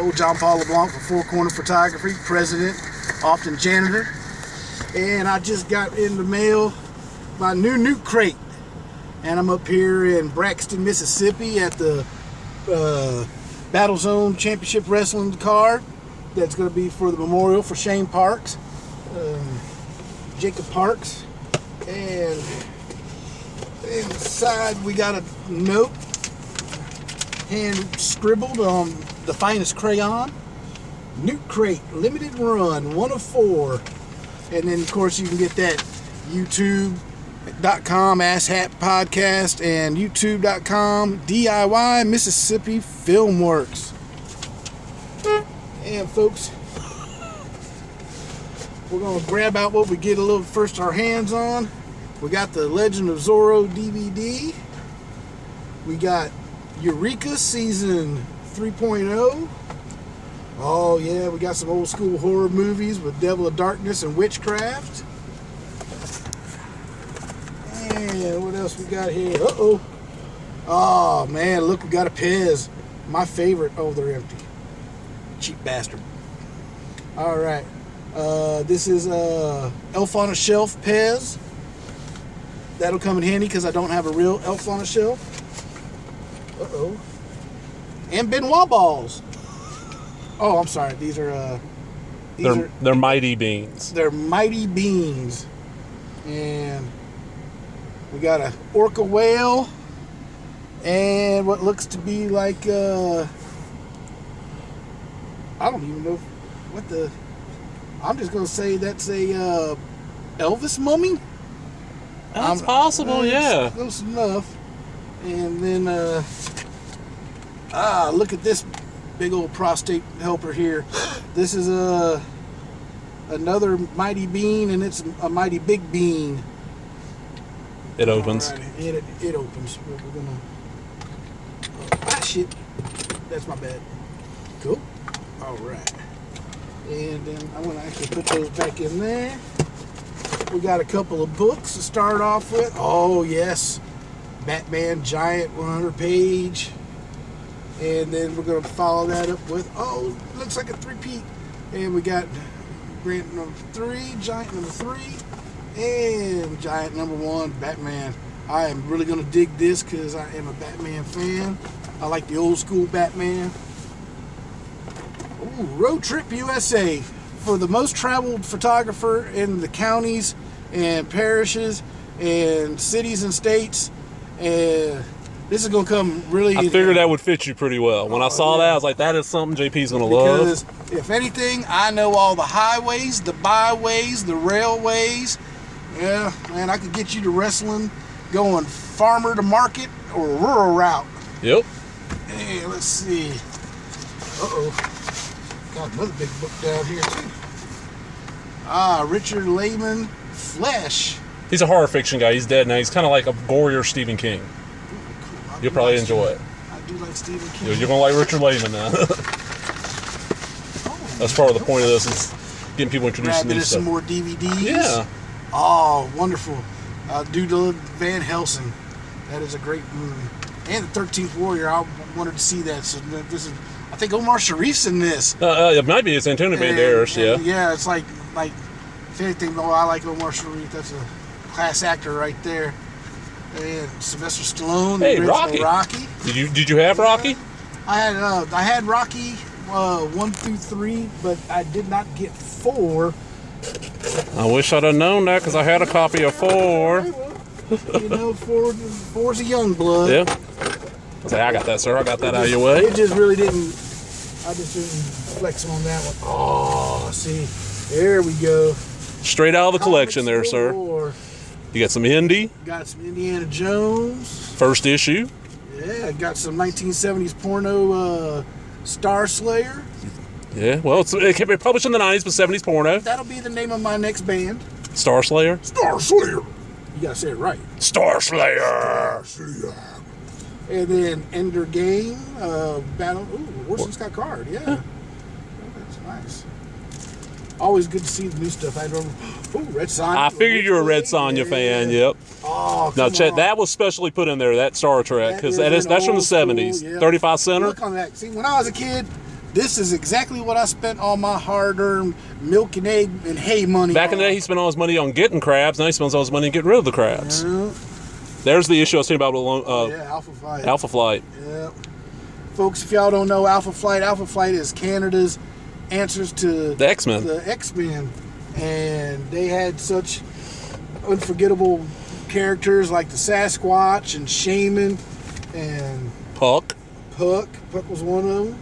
Old Jon Paul LeBlanc for Four Corner Photography, president, often janitor. And I just got in the mail my new Newt-Crate. And I'm up here in Braxton, Mississippi at the Battle Zone Championship Wrestling card. That's going to be for the memorial for Shane Parks, Jacob Parks. And inside we got a note hand scribbled on the finest crayon. Newt-Crate, limited run, 1 of 4. And then, of course, you can get that YouTube.com Asshat Podcast and YouTube.com DIY Mississippi Filmworks. And, folks, we're going to grab out what we get a little first our hands on. We got the Legend of Zorro DVD. We got Eureka Season 3.0. Oh, yeah, we got some old school horror movies with Devil of Darkness and Witchcraft. And what else we got here? Uh-oh. Oh, man, look, we got a Pez. My favorite. Oh, they're empty. Cheap bastard. All right. This is Elf on a Shelf Pez. That'll come in handy because I don't have a real Elf on a Shelf. Uh-oh. And Benoit balls. Oh, I'm sorry. These are they're Mighty Beans. They're Mighty Beans. And we got a orca whale and what looks to be like I don't even know what the. I'm just gonna say that's a Elvis mummy. That's possible, yeah. Close enough. And then look at this big old prostate helper here. This is another Mighty Bean, and it's a Mighty Big Bean. It opens. Alrighty. It opens. We're gonna. Shit. That's my bad. Cool. All right. And then I'm gonna actually put those back in there. We got a couple of books to start off with. Oh yes, Batman Giant 100-page. And then we're going to follow that up with, looks like a 3-peat. And we got Grant number 3, Giant number 3, and Giant number 1, Batman. I am really going to dig this because I am a Batman fan. I like the old school Batman. Ooh, Road Trip USA. For the most traveled photographer in the counties and parishes and cities and states. And this is going to come really... I figured that would fit you pretty well. When I saw that, I was like, that is something JP's going to love. Because if anything, I know all the highways, the byways, the railways. Yeah, man, I could get you to wrestling going farmer to market or rural route. Yep. Hey, let's see. Uh-oh. Got another big book down here, too. Richard Lehman, Flesh. He's a horror fiction guy. He's dead now. He's kind of like a gorier Stephen King. You'll probably enjoy it. I do like Stephen King. You're going to like Richard Lehman now. That's part of the point of this, is getting people introduced to new stuff. Some more DVDs. Yeah. Oh, wonderful. Doodle Van Helsing. That is a great movie. And the 13th Warrior. I wanted to see that. So this is, I think Omar Sharif's in this. It might be. It's Antonio Banderas, yeah. Yeah, it's like if anything, I like Omar Sharif. That's a class actor right there. And Sylvester Stallone, hey, the original Rocky. Did you have Rocky? I had Rocky 1 through 3, but I did not get 4. I wish I'd have known that because I had a copy of 4. You know, 4's a young blood. Yeah. Say, I got that, sir. I got that out of your way. It just really didn't. I just didn't flex on that one. Oh, see, there we go. Straight out of the collection there, sir. You got some Indy. Got some Indiana Jones. First issue. Yeah, I got some 1970s porno Star Slayer. Yeah, well, it can be published in the 90s, but 70s porno. That'll be the name of my next band. Star Slayer? Star Slayer. You gotta say it right. Star Slayer. And then Ender Game, Battle. Ooh, Orson Scott Card. Yeah. Huh. That's nice. Always good to see the new stuff. I remember. Ooh, Red Sonja. I figured you're a Red Sonja fan. Yep. Oh, now, Chet, that was specially put in there, that Star Trek, because that's from the 70s. Yeah. 35 center. Look on that. See, when I was a kid, This is exactly what I spent all my hard-earned milk and egg and hay money Back in on. the day, he spent all his money on getting crabs. Now he spends all his money on getting rid of the crabs. Yeah. There's the issue I was saying about Alpha Flight. Alpha Flight. Yeah. Folks, if y'all don't know Alpha Flight is Canada's answers to The X-Men. The X-Men. And they had such unforgettable characters like the Sasquatch and Shaman and Puck. Puck. Puck was one of them.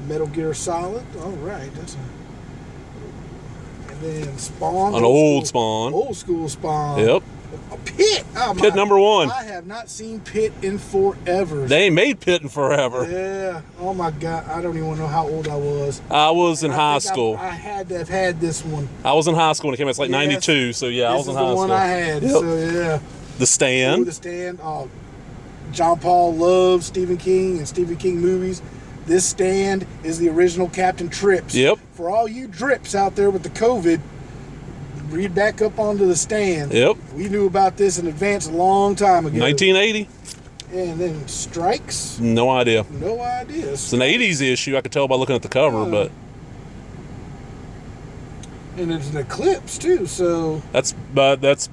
Metal Gear Solid. All right. And then Spawn. An old Spawn. Old school Spawn. Yep. Pit. Oh, Pit number 1. I have not seen Pit in forever. They ain't made Pit in forever. Yeah. Oh my God. I don't even know how old I was. I was in high school. I had to have had this one. I was in high school when it came out. It's like Yes. 92. So yeah, I was in high This is the school. one I had. Yep. So yeah. The Stand. Ooh, The Stand. Oh, Jon Paul loves Stephen King and Stephen King movies. This Stand is the original Captain Trips. Yep. For all you drips out there with the COVID, read back up onto The Stand. Yep. We knew about this in advance a long time ago. 1980. And then Strikes. No idea. No idea. It's an 80s issue. I could tell by looking at the cover, but And it's an Eclipse too. So that's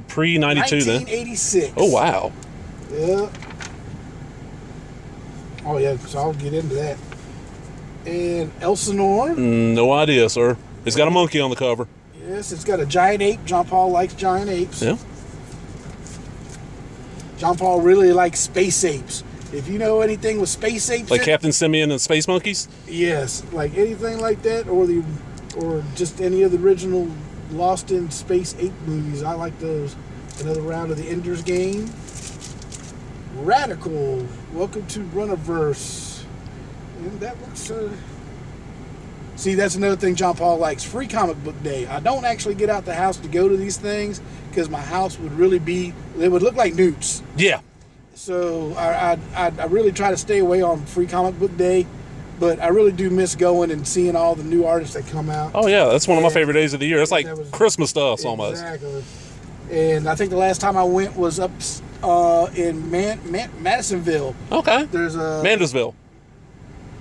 pre 92 then. 1986. Oh wow. Yeah. Oh yeah. So I'll get into that. And Elsinore. No idea, sir. It's got a monkey on the cover. Yes, it's got a giant ape. Jon Paul likes giant apes. Yeah. Jon Paul really likes space apes. If you know anything with space apes, Like Captain Simeon and Space Monkeys? yes, like anything like that, or just any of the original Lost in Space ape movies. I like those. Another round of the Ender's Game. Radical. Welcome to Runnerverse. And that looks. See, that's another thing Jon Paul likes. Free comic book day. I don't actually get out the house to go to these things because my house would really be. It would look like Newt's. Yeah. So I really try to stay away on free comic book day, but I really do miss going and seeing all the new artists that come out. Oh yeah, that's one of my favorite days of the year. It's like That was- Christmas to us almost. Exactly. And I think the last time I went was up in Madisonville. Okay. There's a Mandeville.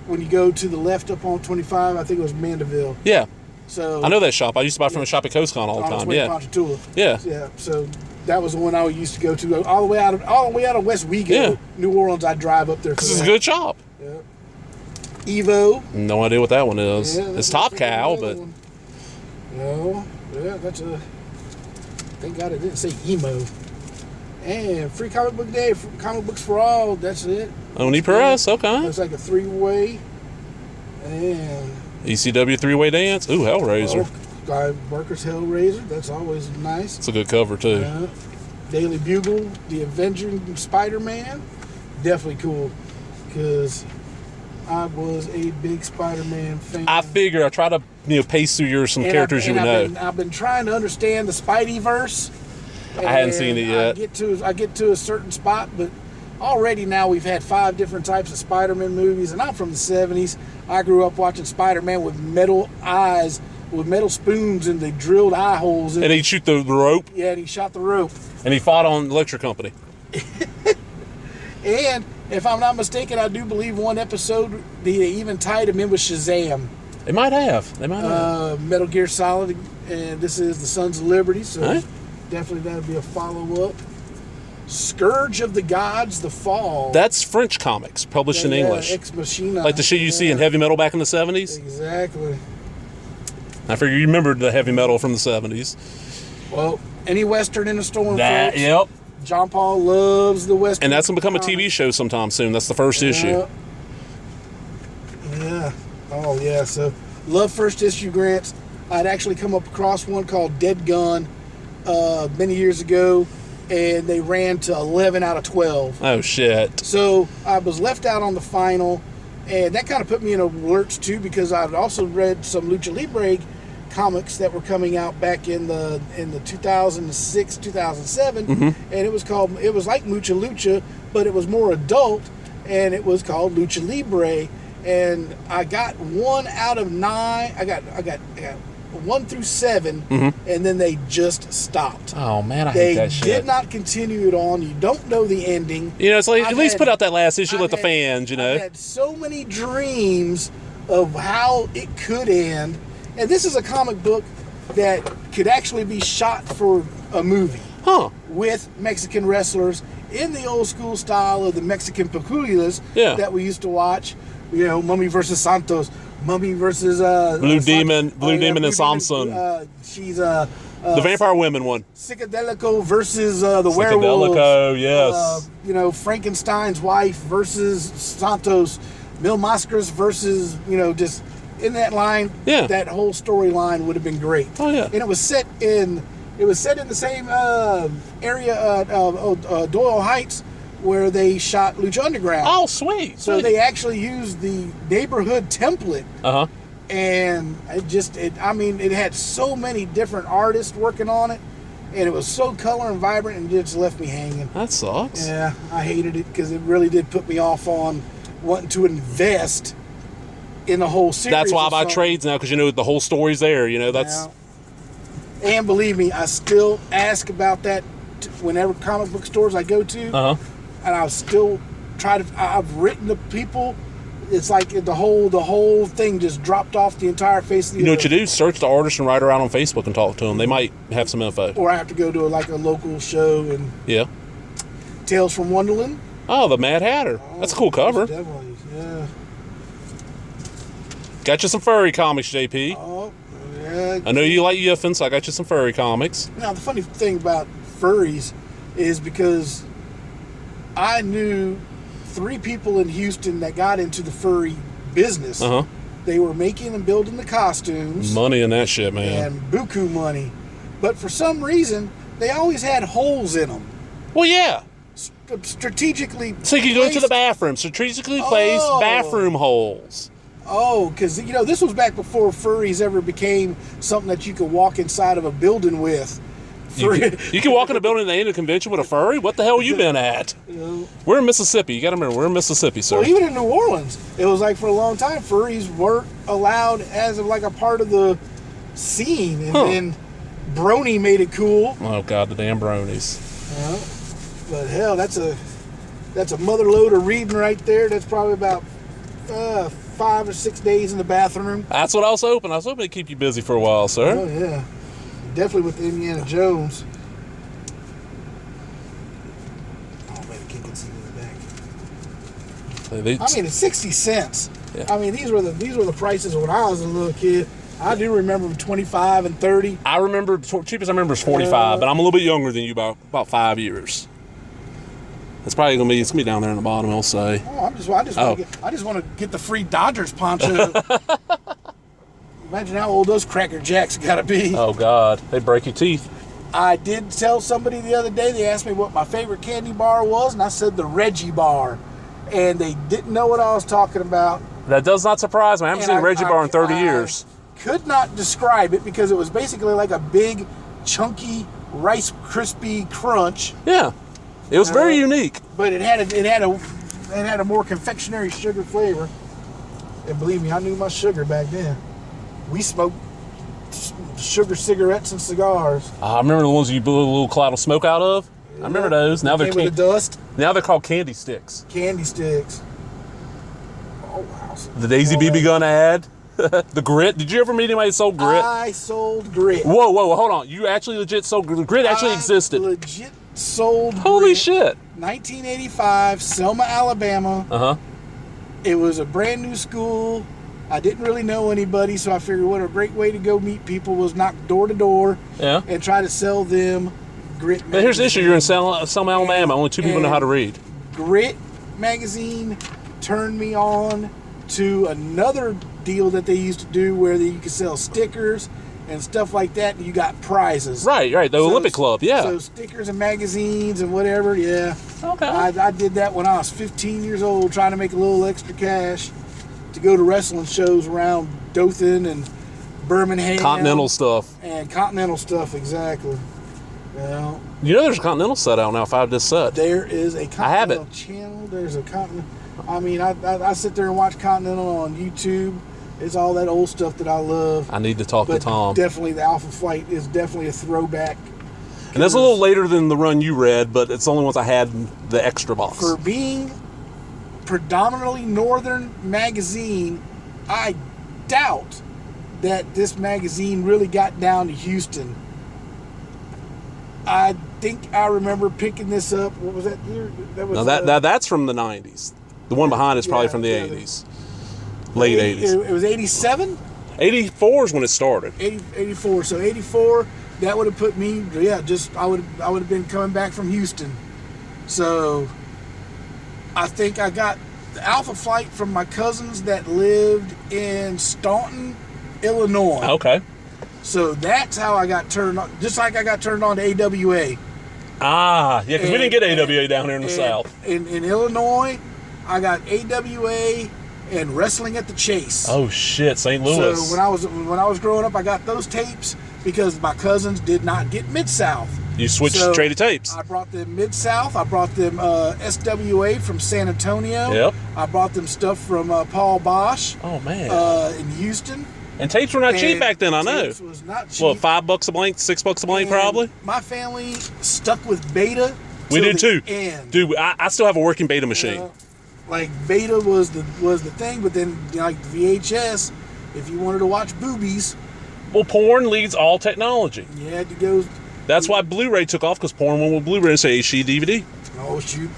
when you go to the left up on 25, I think it was Mandeville. Yeah. So I know that shop. I used to buy from the shop at CoastCon all the on its time. way to Yeah. Ponchatoula. Yeah. Yeah. So that was the one I used to go to all the way out of West Wego, Yeah. New Orleans. I drive up there. For This is a that. good shop. Yeah. Evo. No idea what that one is. Yeah, It's that's Top another Cow, one. but No. Yeah, that's a. Thank God it didn't say emo. And free comic book day, comic books for all. That's it. Oni Press. Okay. Looks like a 3-way. And ECW 3-way dance. Ooh, Hellraiser. Guy Barker's Hellraiser. That's always nice. It's a good cover too. Daily Bugle, The Avenging Spider-Man. Definitely cool because I was a big Spider-Man fan. I figure I try to pace through some characters you would know. I've been trying to understand the Spideyverse. I hadn't seen it yet. I get to a certain spot, but already now we've had 5 different types of Spider-Man movies, and I'm from the 70s. I grew up watching Spider-Man with metal eyes, with metal spoons, and they drilled eye holes in. And he'd shoot the rope, Yeah, and he shot the rope. and he fought on Electric Company. And if I'm not mistaken, I do believe one episode they even tied him in with Shazam. They might have. Metal Gear Solid, and this is the Sons of Liberty, so All right. definitely that'll be a follow-up. Scourge of the Gods, The Fall. That's French comics published in English. Ex Machina. Like the shit you see in heavy metal back in the 70s. Exactly. I figure you remembered the heavy metal from the 70s. Well, any Western in a storm, folks. Yep. Jon Paul loves the Western. And that's going to become a TV comics. show sometime soon. That's the first issue. Yeah. Oh, yeah. So, love first issue grants. I'd actually come up across one called Dead Gun many years ago, and they ran to 11 out of 12. Oh, shit. So, I was left out on the final, and that kind of put me in alerts, too, because I've also read some Lucha Libre comics that were coming out back in the 2006, 2007, and it was like Mucha Lucha, but it was more adult, and it was called Lucha Libre, and I got 1 out of 9. I got 1 through 7, and then they just stopped. Oh, man, I They hate that shit. did not continue it on. You don't know the ending. It's like, I've at least had- put out that last issue, let the I've fans, had so many dreams of how it could end. And this is a comic book that could actually be shot for a movie. Huh. With Mexican wrestlers in the old school style of the Mexican películas that we used to watch. You know, Mummy versus Santos, Mummy versus Blue Demon and Samson. She's the vampire women one. Psychedelico versus the werewolves. Psychedelico, yes. You know, Frankenstein's wife versus Santos. Mil Mascaras versus, you know, just in that line. Yeah. That whole storyline would have been great. Oh yeah. And it was set in the same area, Doyle Heights, where they shot Lucha Underground. Oh, sweet. So they actually used the neighborhood template. Uh-huh. And it had so many different artists working on it, and it was so color and vibrant, and it just left me hanging. That sucks. Yeah, I hated it because it really did put me off on wanting to invest in the whole series. That's why I buy trades now, because you know the whole story's there. You know, that's. Yeah. And believe me, I still ask about that whenever comic book stores I go to. Uh-huh. And I'll still try to. I've written to people. It's like the whole thing just dropped off the entire face of the earth. You know what you do? Search the artist and write her out on Facebook and talk to them. They might have some info. Or I have to go to a local show and. Yeah. Tales from Wonderland. Oh, the Mad Hatter. That's a cool cover. Definitely, yeah. Got you some furry comics, JP. Oh, yeah. I know you like Yiffin, so I got you some furry comics. Now, the funny thing about furries is because I knew 3 people in Houston that got into the furry business. Uh-huh. They were making and building the costumes. Money in that shit, man. And buku money. But for some reason, they always had holes in them. Well, yeah. Strategically so you can go to the bathroom. Strategically placed bathroom holes. Oh, because, you know, this was back before furries ever became something that you could walk inside of a building with. You can walk in a building and they end a convention with a furry? What the hell you been at? We're in Mississippi. You got to remember, we're in Mississippi, sir. Well, even in New Orleans, it was like for a long time, furries weren't allowed as of like a part of the scene. And then Brony made it cool. Oh, God, the damn bronies. But hell, that's a mother load of reading right there. That's probably about 5 or 6 days in the bathroom. That's what I was hoping. I was hoping to keep you busy for a while, sir. Oh, yeah. Definitely with Indiana Jones. Oh, man, the kid can see in the back. I mean, it's 60 cents. Yeah. I mean, these were the prices when I was a little kid. I do remember 25 and 30. I remember, cheapest I remember is 45, but I'm a little bit younger than you by about 5 years. It's probably gonna be down there in the bottom. I'll say. Oh, I just want to get the free Dodgers poncho. Imagine how old those Cracker Jacks got to be. Oh God, they break your teeth. I did tell somebody the other day. They asked me what my favorite candy bar was, and I said the Reggie bar, and they didn't know what I was talking about. That does not surprise me. I haven't seen a Reggie bar in 30 years. Could not describe it because it was basically like a big, chunky Rice Krispie crunch. Yeah. It was very unique, but it had a more confectionery sugar flavor. And believe me, I knew my sugar back then. We smoked sugar cigarettes and cigars. I remember the ones you blew a little cloud of smoke out of. Yeah. I remember those. Now they're with the dust. Now they're called candy sticks. Candy sticks. Oh wow! The Daisy BB gun ad. The grit. Did you ever meet anybody that sold grit? I sold grit. Whoa, hold on. You actually legit sold grit? Grit actually existed. Legit sold Holy grit. Shit. 1985, Selma, Alabama. Uh-huh. It was a brand new school. I didn't really know anybody, so I figured what a great way to go meet people was knock door to door and try to sell them Grit magazine. But here's the issue. You're in Selma, Alabama. Only 2 people know how to read. Grit magazine turned me on to another deal that they used to do where you could sell stickers and stuff like that, and you got prizes. Right. The Olympic Club, yeah. So stickers and magazines and whatever, yeah. Okay. I did that when I was 15 years old, trying to make a little extra cash to go to wrestling shows around Dothan and Birmingham. Continental stuff. And continental stuff, exactly. Well, you know there's a Continental set out now if I have this set. There is a Continental I have it. Channel. There's a Continental. I mean, I sit there and watch Continental on YouTube. It's all that old stuff that I love. I need to talk to Tom. Definitely, the Alpha Flight is definitely a throwback. And that's a little later than the run you read, but it's the only ones I had in the extra box. For being predominantly Northern magazine, I doubt that this magazine really got down to Houston. I think I remember picking this up. What was that year? That was that's from the 90s. The one behind is probably from the 80s. Late 80s. It was 87? 84 is when it started. 84. So 84, that would have put me, I would have been coming back from Houston. So I think I got the Alpha Flight from my cousins that lived in Staunton, Illinois. Okay. So that's how I got turned on, just like I got turned on to AWA. Ah, yeah, because we didn't get AWA down here in the South. In Illinois, I got AWA and Wrestling at the Chase. Oh shit, St. Louis. So when I was growing up, I got those tapes because my cousins did not get Mid-South. You switched, traded tapes. I brought them Mid-South. I brought them SWA from San Antonio. Yep. I brought them stuff from Paul Bosch. Oh man. In Houston. And tapes were not cheap back then, I know. Tapes was not cheap. Well, $5 a blank, $6 a blank, probably. My family stuck with Beta. We did too. End. Dude, I still have a working Beta machine. Like Beta was the thing, but then like VHS, if you wanted to watch boobies, well, porn leads all technology. you had to go. That's why Blu-ray took off, because porn went with Blu-ray instead of HD DVD. Oh shoot,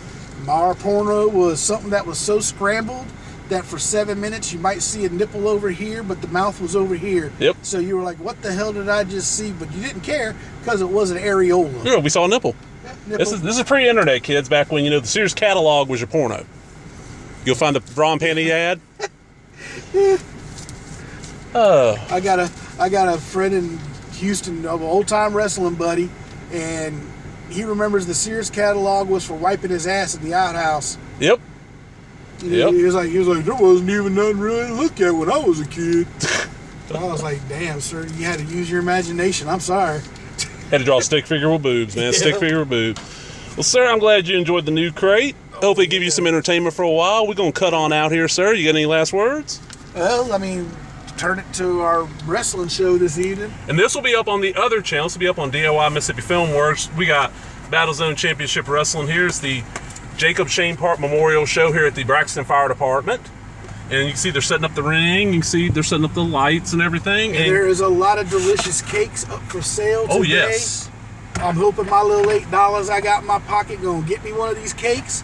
Mara porno was something that was so scrambled that for 7 minutes you might see a nipple over here, but the mouth was over here. Yep. So you were like, "What the hell did I just see?" But you didn't care because it was an areola. Yeah, we saw a nipple. Yeah, nipple. This is pre-internet, kids. Back when the Sears catalog was your porno. You'll find a bra and panty ad. I got a friend in Houston, an old-time wrestling buddy, and he remembers the Sears catalog was for wiping his ass in the outhouse. Yep. He was like, there wasn't even nothing really to look at when I was a kid. I was like, damn, sir, you had to use your imagination. I'm sorry. Had to draw a stick figure with boobs, man. Yeah. Stick figure with boobs. Well, sir, I'm glad you enjoyed the Newt-Crate. Hopefully give you some entertainment for a while. We're going to cut on out here, sir. You got any last words? Well, I mean, turn it to our wrestling show this evening. And this will be up on the other channel. This will be up on DIY Mississippi Filmworks. We got Battle Zone Championship Wrestling here. It's the Jacob Shane Park Memorial Show here at the Braxton Fire Department. And you can see they're setting up the ring. You can see they're setting up the lights and everything. And there is a lot of delicious cakes up for sale today. Oh, yes. I'm hoping my little $8 I got in my pocket going to get me one of these cakes,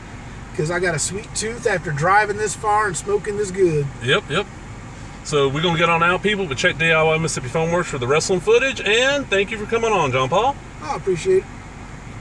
because I got a sweet tooth after driving this far and smoking this good. Yep. So we're going to get on out, people, but check DIY Mississippi Filmworks for the wrestling footage. And thank you for coming on, Jon Paul. I appreciate it.